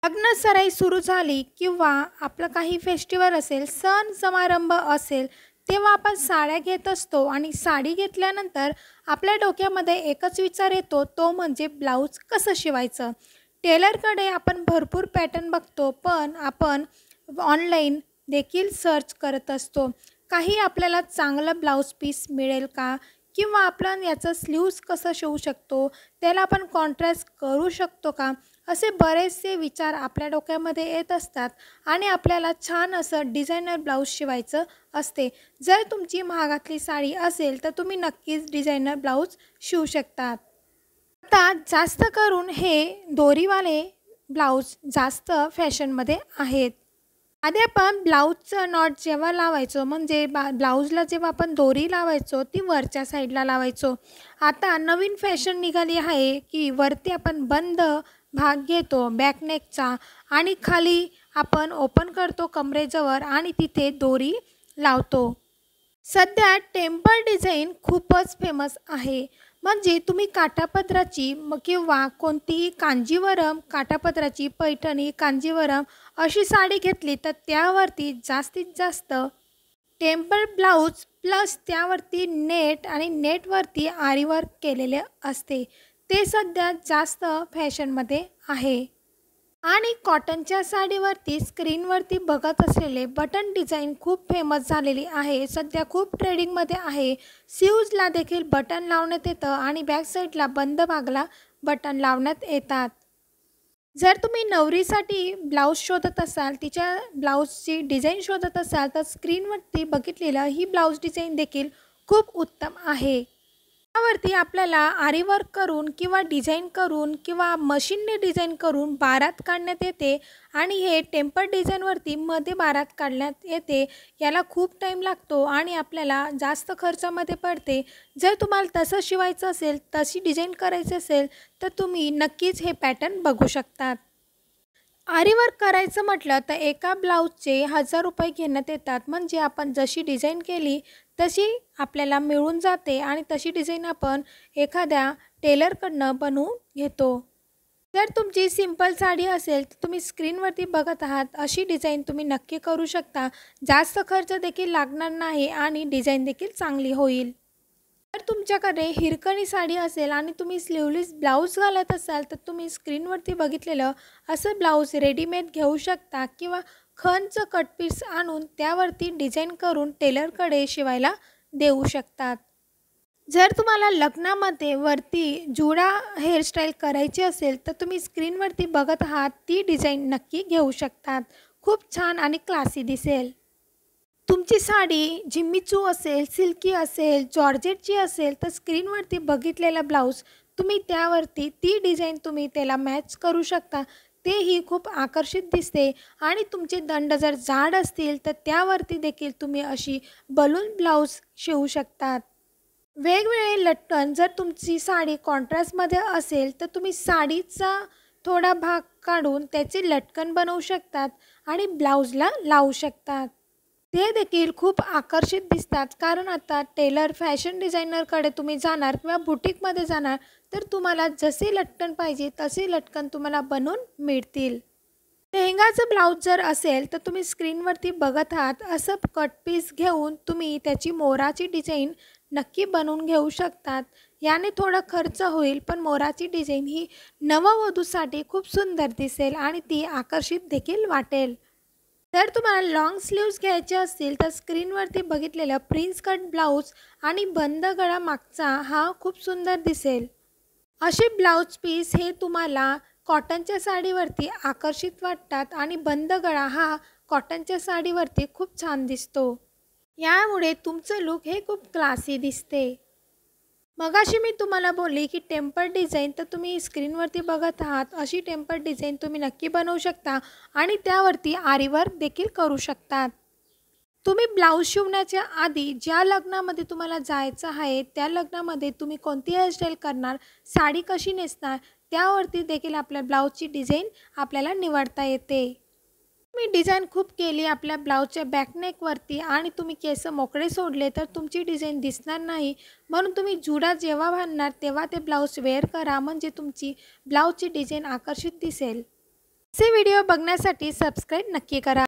लग्न सराई सुरू झाली किंवा आपलं काही फेस्टिवल असेल, सण समारंभ असेल, तेव्हा आपण साड्या घेत असतो आणि साडी घेतल्यानंतर आपल्या डोक्यामध्ये एकच विचार येतो, तो म्हणजे ब्लाऊज कसं शिवायचं. टेलरकडे आपण भरपूर पॅटर्न बघतो, पण आपण ऑनलाईन देखील सर्च करत असतो. काही आपल्याला चांगलं ब्लाऊज पीस मिळेल का? किंवा आपण याचं स्लीव्ज कसं शिवू शकतो, त्याला आपण कॉन्ट्रास्ट करू शकतो का? असे बरेचसे विचार आपल्या डोक्यामध्ये येत असतात आणि आपल्याला छान असं डिझायनर ब्लाऊज शिवायचं असते. जर तुमची महागातली साडी असेल तर तुम्ही नक्कीच डिझायनर ब्लाऊज शिवू शकतात. आता जास्त करून हे दोरीवाले ब्लाऊज जास्त फॅशनमध्ये आहेत. आधी आपण ब्लाऊजचं नॉट जेव्हा लावायचो, म्हणजे ब्लाऊजला जेव्हा आपण दोरी लावायचो ती वरच्या साईडला लावायचो. आता नवीन फॅशन निघाली आहे की वरती आपण बंद भाग घेतो बॅकनेकचा आणि खाली आपण ओपन करतो कमरेजवळ आणि तिथे दोरी लावतो. सध्या टेम्पल डिझाईन खूपच फेमस आहे. म्हणजे तुम्ही काठापदराची किंवा कोणतीही कांजीवरम काठापदराची पैठणी कांजीवरम अशी साडी घेतली तर त्यावरती जास्तीत जास्त टेम्पल ब्लाऊज प्लस त्यावरती नेट आणि नेटवरती आरी वर्क केलेले असते. ते सध्या जास्त फॅशनमध्ये आहे. आणि कॉटनच्या साडीवरती स्क्रीनवरती बघत असलेले बटन डिझाईन खूप फेमस झालेली आहे. सध्या खूप ट्रेडिंगमध्ये आहे. स्लीव्जला देखील बटन लावण्यात येतं आणि बॅक साईडला बंद भागला बटन लावण्यात येतात. जर तुम्ही नवरीसाठी ब्लाऊज शोधत असाल, तिच्या ब्लाऊजची डिझाईन शोधत असाल तर स्क्रीनवरती बघितलेलं ही ब्लाऊज डिझाईन देखील खूप उत्तम आहे. त्यावरती आपल्याला आरी वर्क करून किंवा डिझाईन करून किंवा मशीनने डिझाईन करून बारात काढण्यात येते आणि हे टेम्पल डिझाईनवरती मध्ये बारात काढण्यात येते. याला खूप टाईम लागतो आणि आपल्याला जास्त खर्चामध्ये पडते. जर तुम्हाला तसं शिवायचं असेल, तशी डिझाईन करायची असेल तर तुम्ही नक्कीच हे पॅटर्न बघू शकतात. आरी वर्क करायचं म्हटलं तर एका ब्लाऊजचे 1000 रुपये घेण्यात येतात. म्हणजे आपण जशी डिझाईन केली तशी आपल्याला मिळून जाते आणि तशी डिझाईन आपण एखाद्या टेलरकडनं बनवून घेतो. जर तुमची सिंपल साडी असेल तर तुम्ही स्क्रीनवरती बघत आहात अशी डिझाईन तुम्ही नक्की करू शकता. जास्त खर्च देखील लागणार नाही आणि डिझाईन देखील चांगली होईल. जर तुमच्याकडे हिरकणी साडी असेल आणि तुम्ही स्लीवलेस ब्लाऊज घालत असाल तर तुम्ही स्क्रीनवरती बघितलेलं असं ब्लाऊज रेडीमेड घेऊ शकता किंवा खणचं कटपीस आणून त्यावरती डिझाईन करून टेलरकडे शिवायला देऊ शकतात. जर तुम्हाला लग्नामध्ये वरती जुडा हेअरस्टाईल करायची असेल तर तुम्ही स्क्रीनवरती बघत आहात ती डिझाईन नक्की घेऊ शकतात. खूप छान आणि क्लासी दिसेल. तुमची साडी जिम्मीचू असेल, सिल्की असेल, जॉर्जेटची असेल तर स्क्रीनवरती बघितलेला ब्लाऊज तुम्ही त्यावरती ती डिझाईन तुम्ही त्याला मॅच करू शकता. तेही खूप आकर्षित दिसते. आणि तुमचे दंड जर जाड असतील तर त्यावरती देखील तुम्ही अशी बलून ब्लाऊज शिवू शकतात. वेगवेगळे लटकन जर तुमची साडी कॉन्ट्रास्टमध्ये असेल तर तुम्ही साडीचा थोडा भाग काढून त्याचे लटकन बनवू शकतात आणि ब्लाऊजला लावू शकतात. ते देखील खूप आकर्षित दिसतात. कारण आता टेलर फॅशन डिझायनरकडे तुम्ही जाणार किंवा बुटीकमध्ये जाणार तर तुम्हाला जसे लटकन पाहिजे तसे लटकन तुम्हाला बनवून मिळतील. लेहंगाचं ब्लाऊज जर असेल तर तुम्ही स्क्रीनवरती बघत आहात असं कट पीस घेऊन तुम्ही त्याची मोराची डिझाईन नक्की बनवून घेऊ शकतात. याने थोडा खर्च होईल पण मोराची डिझाईन ही नववधूसाठी खूप सुंदर दिसेल आणि ती आकर्षित देखील वाटेल. जर तुम्हाला लॉंग स्लीव्ज घ्यायचे असतील तर स्क्रीनवरती बघितलेलं प्रिन्स कट ब्लाऊज आणि बंद गळा मागचा हा खूप सुंदर दिसेल. असे ब्लाऊज पीस हे तुम्हाला कॉटनच्या साडीवरती आकर्षित वाटतात आणि बंद गळा हा कॉटनच्या साडीवरती खूप छान दिसतो. यामुळे तुमचं लुक हे खूप क्लासी दिसते. मगाशी मी तुम्हाला बोलली की टेम्पल डिझाईन तर तुम्ही स्क्रीनवरती बघत आहात अशी टेम्पल डिझाईन तुम्ही नक्की बनवू शकता आणि त्यावरती आरी वर्क देखील करू शकतात. तुम्ही ब्लाऊज शिवण्याच्या आधी ज्या लग्नामध्ये तुम्हाला जायचं आहे त्या लग्नामध्ये तुम्ही कोणती हेअरस्टाईल करणार, साडी कशी नेसणार त्यावरती देखील आपल्या ब्लाऊजची डिझाईन आपल्याला निवडता येते. तुम्ही डिझाईन खूप केली आपल्या ब्लाऊजच्या बॅकनेकवरती आणि तुम्ही केस मोकळे सोडले तर तुमची डिझाईन दिसणार नाही. म्हणून तुम्ही जुडा जेव्हा बांधणार तेव्हा ते ब्लाऊज वेअर करा, म्हणजे तुमची ब्लाऊजची डिझाईन आकर्षित दिसेल. असे व्हिडिओ बघण्यासाठी सबस्क्राईब नक्की करा.